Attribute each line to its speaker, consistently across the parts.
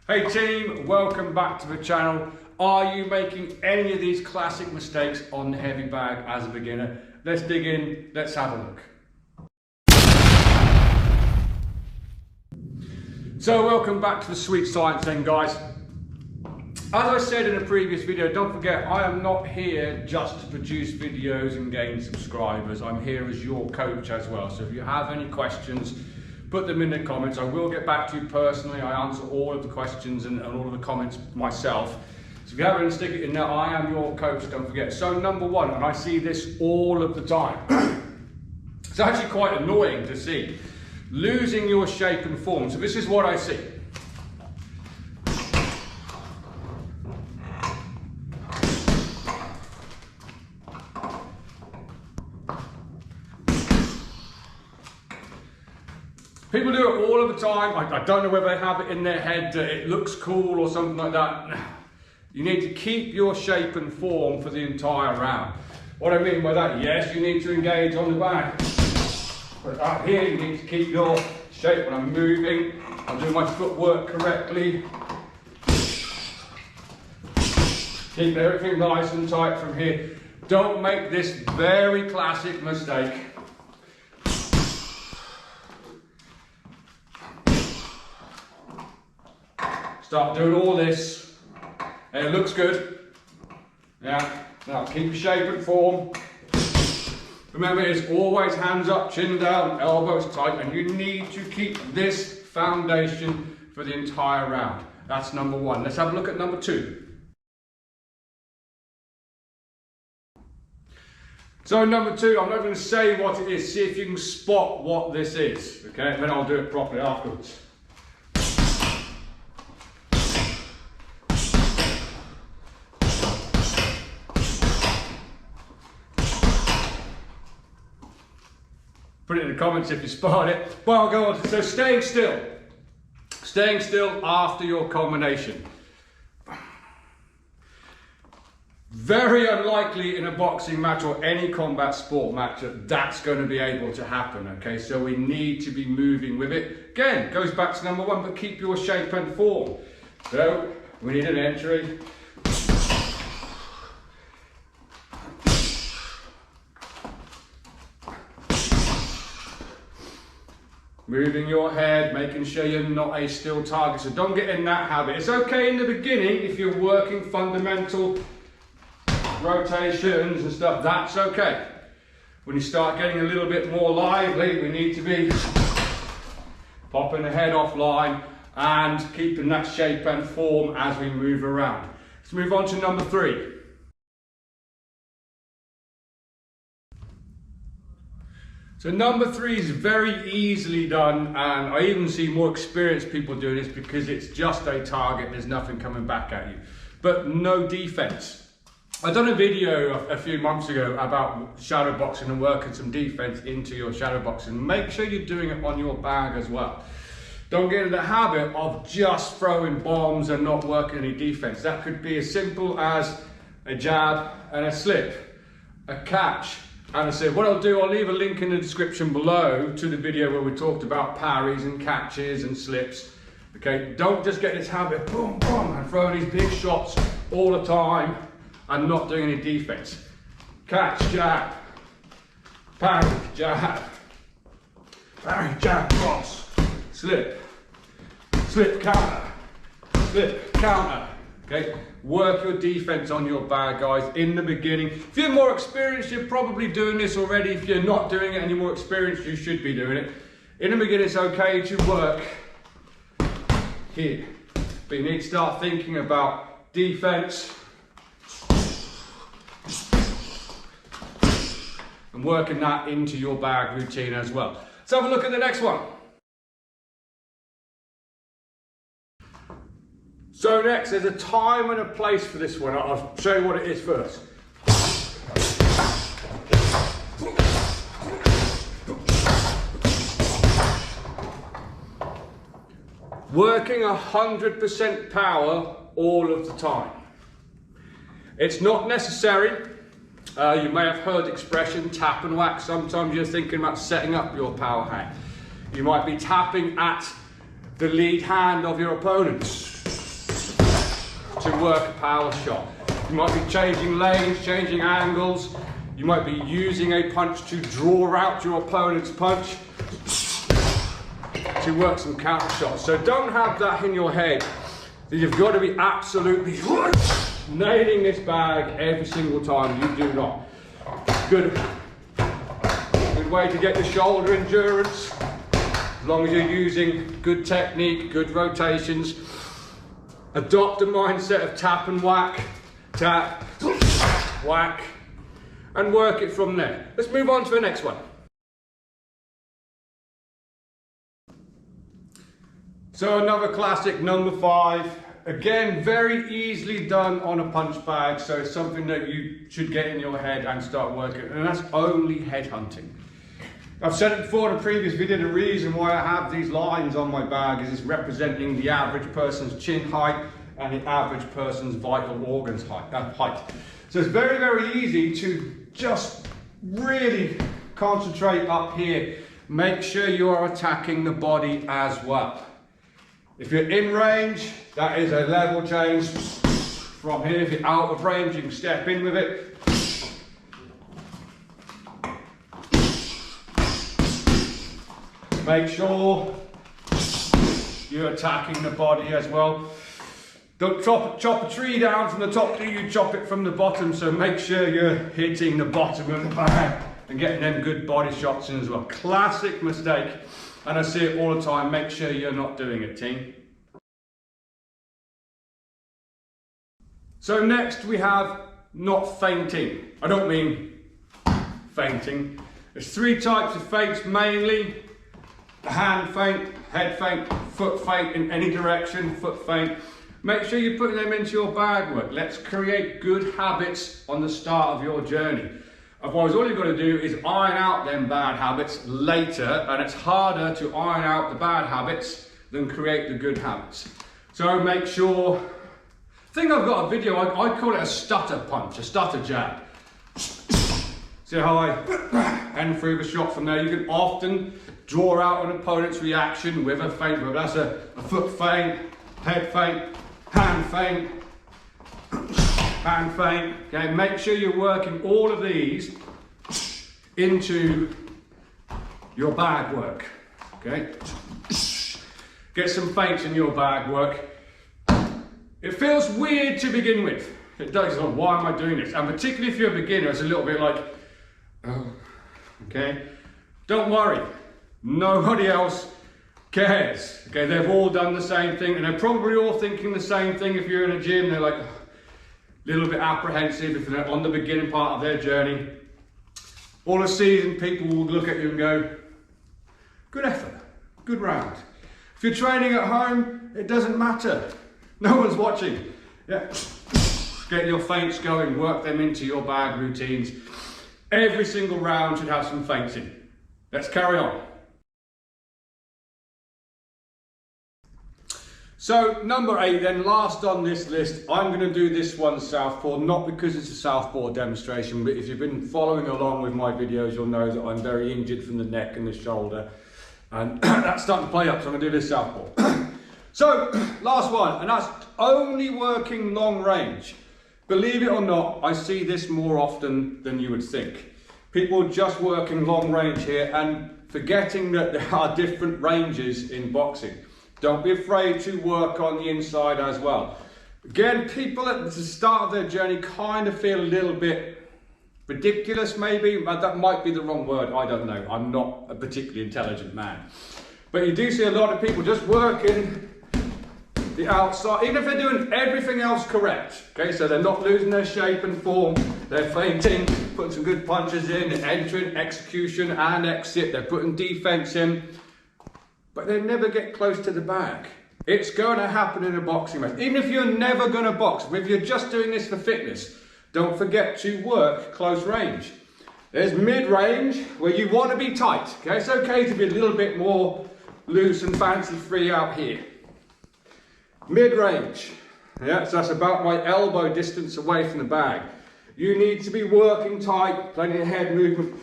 Speaker 1: Hey team, welcome back to the channel. Are you making any of these classic mistakes on the heavy bag as a beginner? Let's dig in, let's have a look. So welcome back to the sweet science then, guys. As I said in a previous video, don't forget I am not here just to produce videos and gain subscribers. I'm here as your coach as well. So if you have any questions, put them in the comments. I will get back to you personally. I answer all of the questions and all of the comments myself. So if you have any, stick it in there. I am your coach, don't forget. So number one, and I see this all of the time. It's actually quite annoying to see. Losing your shape and form. So this is what I see. People do it all of the time. I don't know whether they have it in their head that it looks cool or something like that. You need to keep your shape and form for the entire round. What I mean by that, yes, you need to engage on the back. But up here, you need to keep your shape. When I'm moving, I'm doing my footwork correctly. Keep everything nice and tight from here. Don't make this very classic mistake. Start doing all this, and it looks good. Yeah, now keep your shape and form. Remember, it's always hands up, chin down, elbows tight, and you need to keep this foundation for the entire round. That's number one. Let's have a look at number two. So number two, I'm not going to say what it is. See if you can spot what this is, okay? And then I'll do it properly afterwards. Put it in the comments if you spot it. Well, I'll go on. So staying still. Staying still after your combination. Very unlikely in a boxing match or any combat sport match that that's going to be able to happen, okay? So we need to be moving with it. Again, goes back to number one, but keep your shape and form. So we need an entry. Moving your head, making sure you're not a still target. So don't get in that habit. It's okay in the beginning if you're working fundamental rotations and stuff, that's okay. When you start getting a little bit more lively, we need to be popping the head offline and keeping that shape and form as we move around. Let's move on to number three. So number three is very easily done, and I even see more experienced people doing this because it's just a target, there's nothing coming back at you. But no defense. I done a video a few months ago about shadow boxing and working some defense into your shadow boxing. Make sure you're doing it on your bag as well. Don't get in the habit of just throwing bombs and not working any defense. That could be as simple as a jab and a slip, a catch, and I said, what I'll do, I'll leave a link in the description below to the video where we talked about parries and catches and slips. Okay, don't just get this habit, boom, boom, and throwing these big shots all the time and not doing any defense. Catch, jab, parry, jab, cross, slip, slip, counter, slip, counter. Okay, work your defense on your bag, guys, in the beginning. If you're more experienced, you're probably doing this already. If you're not doing it and you're more experienced, you should be doing it. In the beginning, it's okay to work here, but you need to start thinking about defense and working that into your bag routine as well. Let's have a look at the next one. So next, there's a time and a place for this one. I'll show you what it is first. Working 100% power all of the time. It's not necessary. You may have heard the expression tap and whack. Sometimes you're thinking about setting up your power hang. You might be tapping at the lead hand of your opponent. to work a power shot. You might be changing lanes, changing angles. You might be using a punch to draw out your opponent's punch to work some counter shots. So don't have that in your head that you've got to be absolutely nailing this bag every single time. You do not. Good way to get the shoulder endurance, as long as you're using good technique, good rotations. Adopt a mindset of tap and whack, tap, whack, and work it from there. Let's move on to the next one. So another classic, number 5. Again, very easily done on a punch bag, so it's something that you should get in your head and start working, and that's only head hunting. I've said it before in a previous video, the reason why I have these lines on my bag is it's representing the average person's chin height and the average person's vital organs height. So it's very, very easy to just really concentrate up here. Make sure you are attacking the body as well. If you're in range, that is a level change from here. If you're out of range, you can step in with it. Make sure you're attacking the body as well. Don't chop a tree down from the top, you chop it from the bottom, so make sure you're hitting the bottom of the bag and getting them good body shots in as well. Classic mistake, and I see it all the time. Make sure you're not doing it, team. So next we have not fainting. I don't mean fainting. There's 3 types of feints mainly. The hand feint, head feint, foot feint in any direction, foot feint. Make sure you're putting them into your bag work. Let's create good habits on the start of your journey. Otherwise, all you've got to do is iron out them bad habits later, and it's harder to iron out the bad habits than create the good habits. So make sure, I think I've got a video, I call it a stutter punch, a stutter jab. See how I end through the shot from there? You can often draw out an opponent's reaction with a feint, whether that's a foot feint, head feint, hand feint, hand feint. Okay, make sure you're working all of these into your bag work. Okay, get some feints in your bag work. It feels weird to begin with. It does. Oh, why am I doing this? And particularly if you're a beginner, it's a little bit like, oh, okay. Don't worry. Nobody else cares. Okay, they've all done the same thing, and they're probably all thinking the same thing. If you're in a gym, they're like a little bit apprehensive if they're on the beginning part of their journey. All the seasoned people will look at you and go, good effort, good round. If you're training at home, it doesn't matter. No one's watching. Yeah. Get your feints going, work them into your bag routines. Every single round should have some feints in. Let's carry on. So number 8 then, last on this list, I'm going to do this one southpaw, not because it's a southpaw demonstration, but if you've been following along with my videos, you'll know that I'm very injured from the neck and the shoulder, and that's starting to play up, so I'm going to do this southpaw. So, last one, and that's only working long range. Believe it or not, I see this more often than you would think. People just working long range here and forgetting that there are different ranges in boxing. Don't be afraid to work on the inside as well. Again, people at the start of their journey kind of feel a little bit ridiculous maybe. That might be the wrong word, I don't know. I'm not a particularly intelligent man. But you do see a lot of people just working the outside, even if they're doing everything else correct. Okay, so they're not losing their shape and form, they're feinting, putting some good punches in, entering, execution and exit, they're putting defense in, but they never get close to the bag. It's going to happen in a boxing match. Even if you're never going to box, but if you're just doing this for fitness, don't forget to work close range. There's mid-range where you want to be tight. Okay, it's okay to be a little bit more loose and fancy free out here. Mid-range, yeah, so that's about my elbow distance away from the bag. You need to be working tight, plenty of head movement.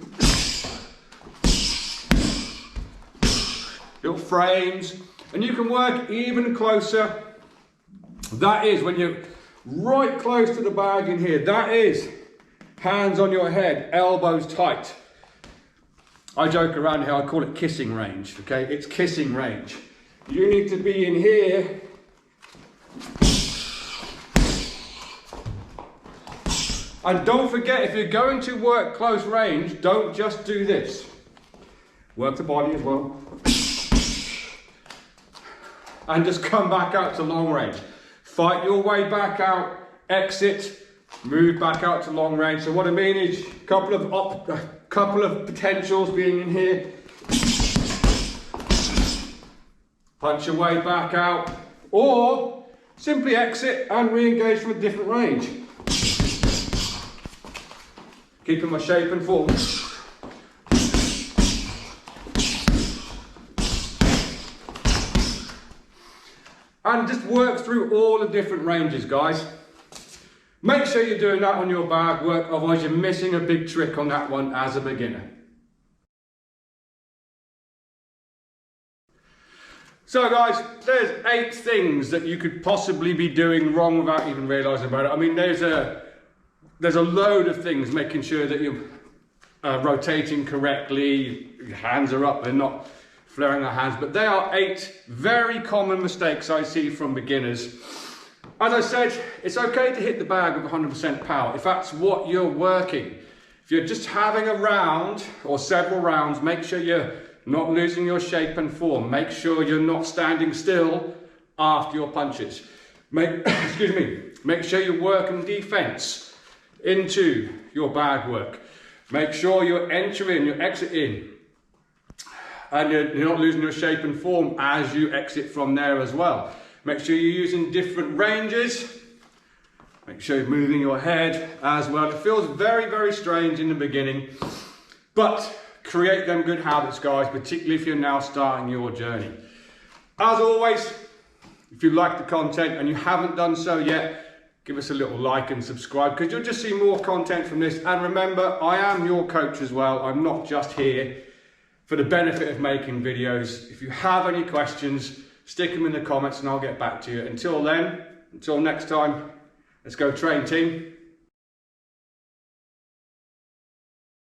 Speaker 1: Little frames, and you can work even closer. That is when you're right close to the bag in here. That is hands on your head, elbows tight. I joke around here, I call it kissing range, okay? It's kissing range. You need to be in here. And don't forget, if you're going to work close range, don't just do this. Work the body as well. And just come back out to long range. Fight your way back out, exit, move back out to long range. So what I mean is a couple of potentials being in here. Punch your way back out, or simply exit and re-engage from a different range. Keeping my shape and form. And just work through all the different ranges, guys. Make sure you're doing that on your bag work, otherwise you're missing a big trick on that one as a beginner. So guys, there's 8 things that you could possibly be doing wrong without even realising about it. I mean, there's a load of things, making sure that you're rotating correctly, your hands are up, they're not flaring their hands, but they are 8 very common mistakes I see from beginners. As I said, it's okay to hit the bag with 100% power if that's what you're working. If you're just having a round or several rounds, make sure you're not losing your shape and form. Make sure you're not standing still after your punches. Make sure you're working defense into your bag work. Make sure you're entering, you're exiting, and you're not losing your shape and form as you exit from there as well. Make sure you're using different ranges. Make sure you're moving your head as well. It feels very, very strange in the beginning, but create them good habits, guys, particularly if you're now starting your journey. As always, if you like the content and you haven't done so yet, give us a little like and subscribe, because you'll just see more content from this. And remember, I am your coach as well. I'm not just here for the benefit of making videos. If you have any questions, stick them in the comments and I'll get back to you. Until then, until next time, let's go train, team.